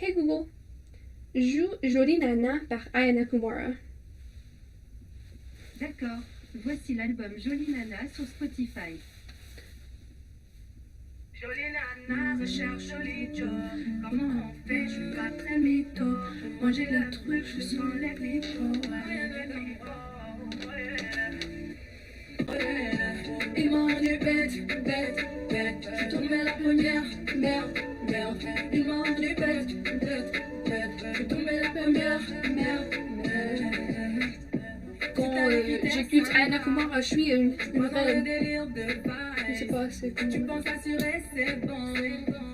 Hey Google, joue Jolie Nana par Aya Nakamura. D'accord, voici l'album Jolie Nana sur Spotify. Jolie nana, recherche joli job. Comment on fait, je suis pas très mytho. Manger le truc, je sens les lipo. Ils m'ont rendu bête, bête, bête. Je suis tombée la première, merde, merde. Ils m'ont rendu bête, bête, bête. Je suis tombée la première, merde, merde. Quand j'écoute Aya Nakamura, je suis une reine. Je sais pas, c'est comme... Tu penses assurer, c'est bon.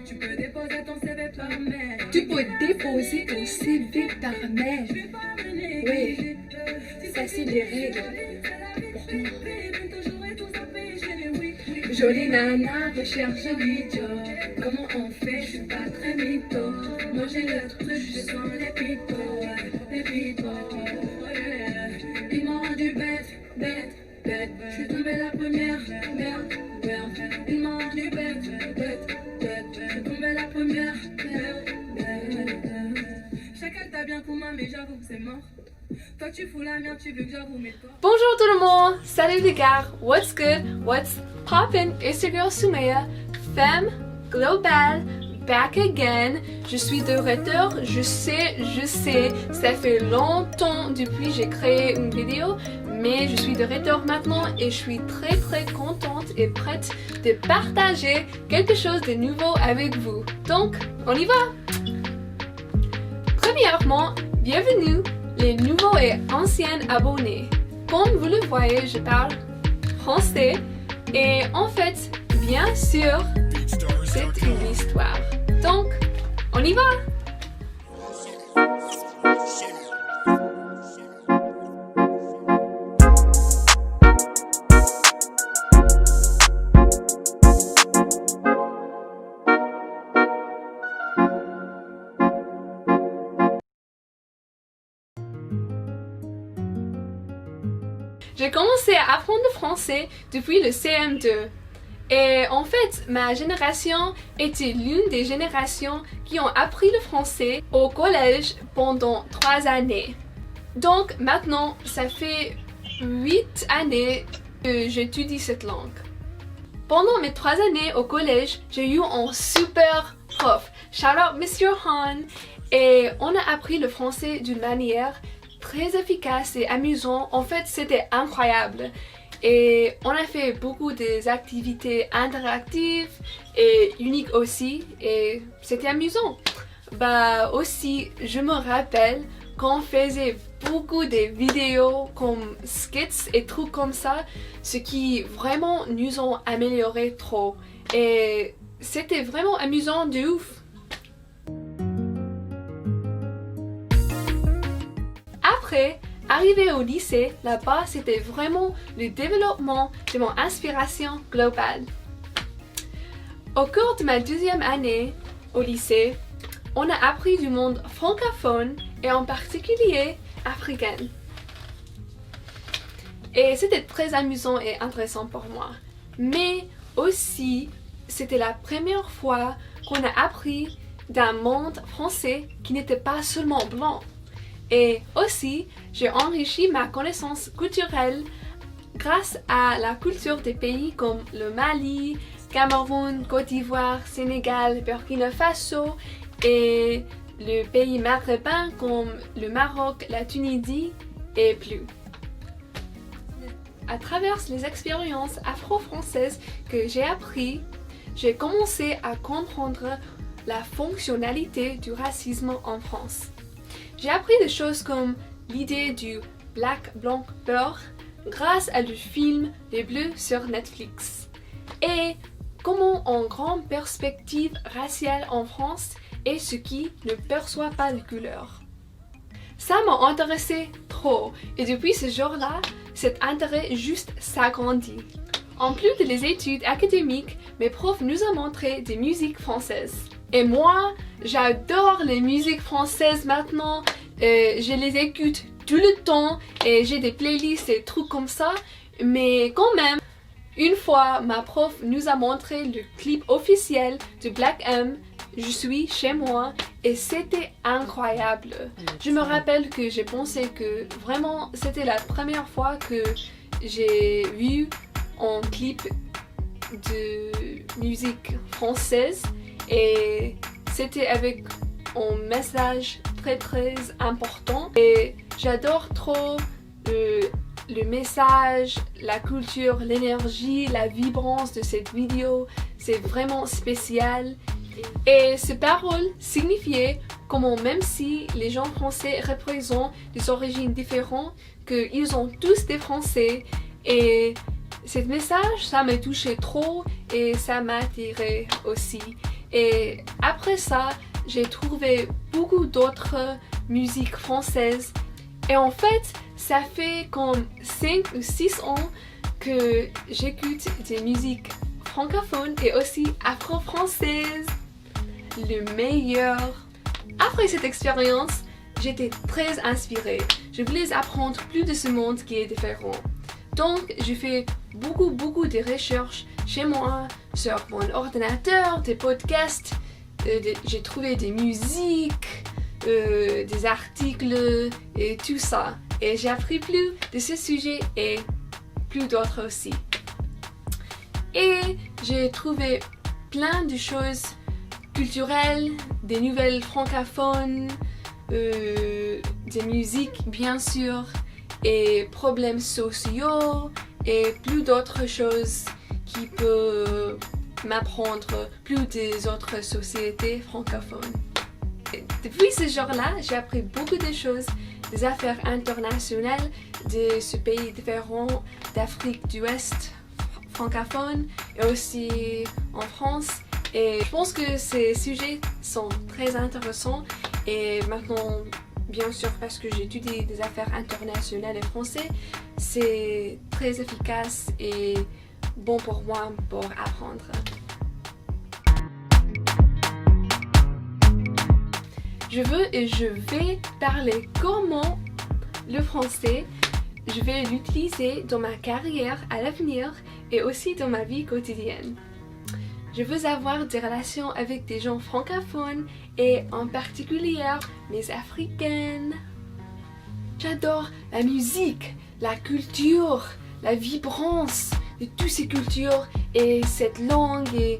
Tu peux déposer ton CV par mail. Tu peux déposer ton CV par mail. Oui, ça c'est des règles pour moi. Jolie nana, recherche joli job. Comment on fait, je suis pas très mytho. Manger le truc, je sens les pitos. Les pitos. Ils m'ont rendu bête, bête, bête. Je suis tombée la première, merde, merde. Ils m'ont rendu bête, bête, bête. Je suis tombée la première, merde, merde. Chacun t'a bien commun, mais j'avoue que c'est mort. Toi tu fous la merde, tu veux que j'avoue mes torts. Bonjour tout le monde, salut les gars, what's good, what's poppin', it's your girl Sumaya, femme globale, back again. Je suis de retour, je sais, ça fait longtemps depuis j'ai créé une vidéo, mais je suis de retour maintenant et je suis très contente et prête de partager quelque chose de nouveau avec vous. Donc, on y va! Premièrement, bienvenue les nouveaux et anciens abonnés. Comme vous le voyez, je parle français et en fait, bien sûr, c'est une histoire. Donc, on y va! J'ai commencé à apprendre le français depuis le CM2. Et en fait, ma génération était l'une des générations qui ont appris le français au collège pendant 3 années. Donc maintenant, ça fait 8 années que j'étudie cette langue. Pendant mes 3 années au collège, j'ai eu un super prof. Shout out Mr. Han. Et on a appris le français d'une manière très efficace et amusante. En fait, c'était incroyable. Et on a fait beaucoup d'activités interactives et uniques aussi. Et c'était amusant. Aussi, je me rappelle qu'on faisait beaucoup de vidéos comme skits et trucs comme ça, ce qui vraiment nous ont amélioré trop. Et c'était vraiment amusant de ouf. Après, arrivé au lycée, là-bas, c'était vraiment le développement de mon inspiration globale. Au cours de ma 2e année au lycée, on a appris du monde francophone et en particulier africain. Et c'était très amusant et intéressant pour moi. Mais aussi, c'était la première fois qu'on a appris d'un monde français qui n'était pas seulement blanc. Et aussi, j'ai enrichi ma connaissance culturelle grâce à la culture des pays comme le Mali, Cameroun, Côte d'Ivoire, Sénégal, Burkina Faso et le pays maghrébin comme le Maroc, la Tunisie et plus. À travers les expériences afro-françaises que j'ai apprises, j'ai commencé à comprendre la fonctionnalité du racisme en France. J'ai appris des choses comme l'idée du Black Blanc Beurre grâce à le film Les Bleus sur Netflix et comment en grande perspective raciale en France est ce qui ne perçoit pas de couleur. Ça m'a intéressé trop et depuis ce jour-là, cet intérêt juste s'agrandit. En plus de les études académiques, mes profs nous ont montré des musiques françaises. Et moi, j'adore les musiques françaises maintenant. Je les écoute tout le temps et j'ai des playlists et trucs comme ça. Mais quand même, une fois, ma prof nous a montré le clip officiel de Black M, Je suis chez moi, et c'était incroyable. Je me rappelle que j'ai pensé que vraiment c'était la première fois que j'ai vu un clip de musique française et c'était avec un message très important et j'adore trop le message, la culture, l'énergie, la vibrance de cette vidéo. C'est vraiment spécial. Et ces paroles signifiaient comment même si les gens français représentent des origines différentes, qu'ils ont tous des Français. Et ce message, ça m'a touché trop et ça m'a attiré aussi. Et après ça, j'ai trouvé beaucoup d'autres musiques françaises. Et en fait, ça fait comme 5 ou 6 ans que j'écoute des musiques francophones et aussi afro-françaises. Le meilleur. Après cette expérience, j'étais très inspirée. Je voulais apprendre plus de ce monde qui est différent. Donc, j'ai fait beaucoup de recherches chez moi, sur mon ordinateur, des podcasts. J'ai trouvé des musiques, des articles et tout ça. Et j'ai appris plus de ce sujet et plus d'autres aussi. Et j'ai trouvé plein de choses culturelles, des nouvelles francophones, des musiques bien sûr, et problèmes sociaux et plus d'autres choses qui peuvent m'apprendre plus des autres sociétés francophones. Et depuis ce jour-là, j'ai appris beaucoup de choses, des affaires internationales de ce pays différent d'Afrique de l'Ouest francophone et aussi en France. Et je pense que ces sujets sont très intéressants et maintenant, bien sûr, parce que j'étudie des affaires internationales et français, c'est très efficace et bon pour moi pour apprendre. Je veux et je vais parler comment le français, je vais l'utiliser dans ma carrière à l'avenir et aussi dans ma vie quotidienne. Je veux avoir des relations avec des gens francophones et en particulier les africaines. J'adore la musique, la culture, la vibrance de toutes ces cultures et cette langue et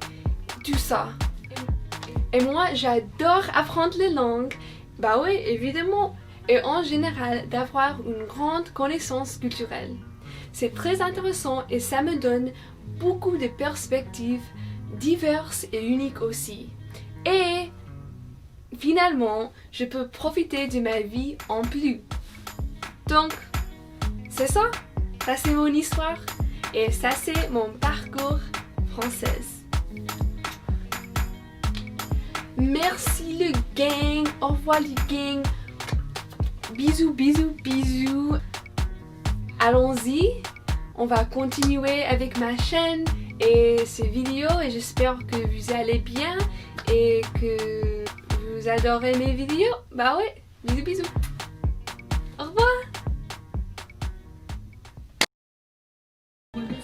tout ça. Et moi, j'adore apprendre les langues. Bah oui, évidemment. Et en général, d'avoir une grande connaissance culturelle. C'est très intéressant et ça me donne beaucoup de perspectives diverses et uniques aussi. Et finalement, je peux profiter de ma vie en plus. Donc, c'est ça. Ça c'est mon histoire. Et ça c'est mon parcours française. Merci le gang. Au revoir le gang. Bisous. Allons-y. On va continuer avec ma chaîne et ces vidéos et j'espère que vous allez bien et que vous adorez mes vidéos. Bah ouais, bisous. Au revoir.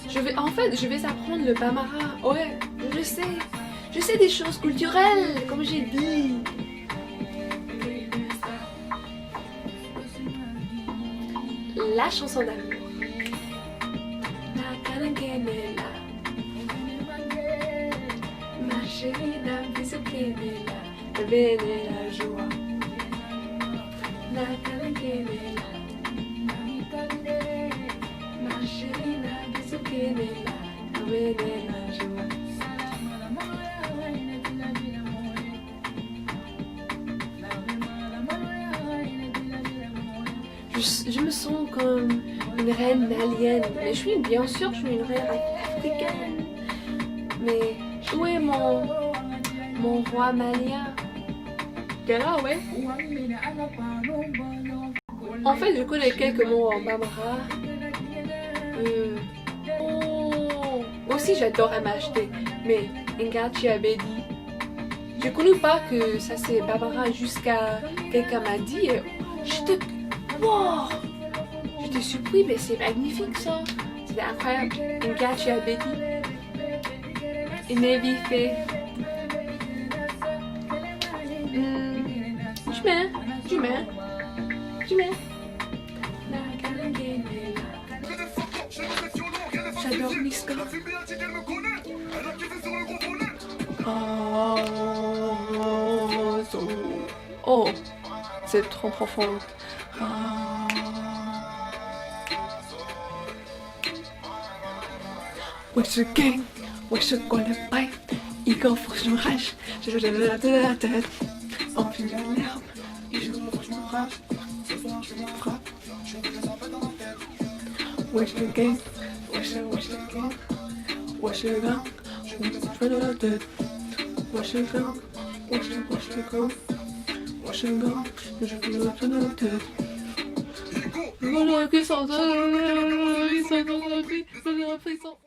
Je vais apprendre le bambara. Ouais, je sais des choses culturelles, comme j'ai dit. La chanson d'amour. Ma chérie, la bisou la bene la joie. La calenquenela. Ma chérie, la bisou la bene la joie. Je me sens comme une reine malienne, mais bien sûr je suis une reine africaine. Mais où est mon roi malien? T'es là, ouais. En fait, je connais quelques mots en bambara. Aussi, j'adore m'acheter, mais Ngachi Abedi. Je ne connais pas que ça c'est bambara jusqu'à quelqu'un m'a dit. Wow! J'étais surpris, mais c'est magnifique ça. C'était incroyable. Ngachi Abedi. Et Nevi fait. mets, tu mets, tu mets. J'adore Niska. Oh, c'est trop profond.我是 gay， 我是过了白，一个福生还是on finit l'herbe， 一首frappe。我是 gay， 我是 gay， 我是刚，我是的，我是刚，我是刚，我是刚，我是的。如果我可以扫的，可以扫的，可以扫的。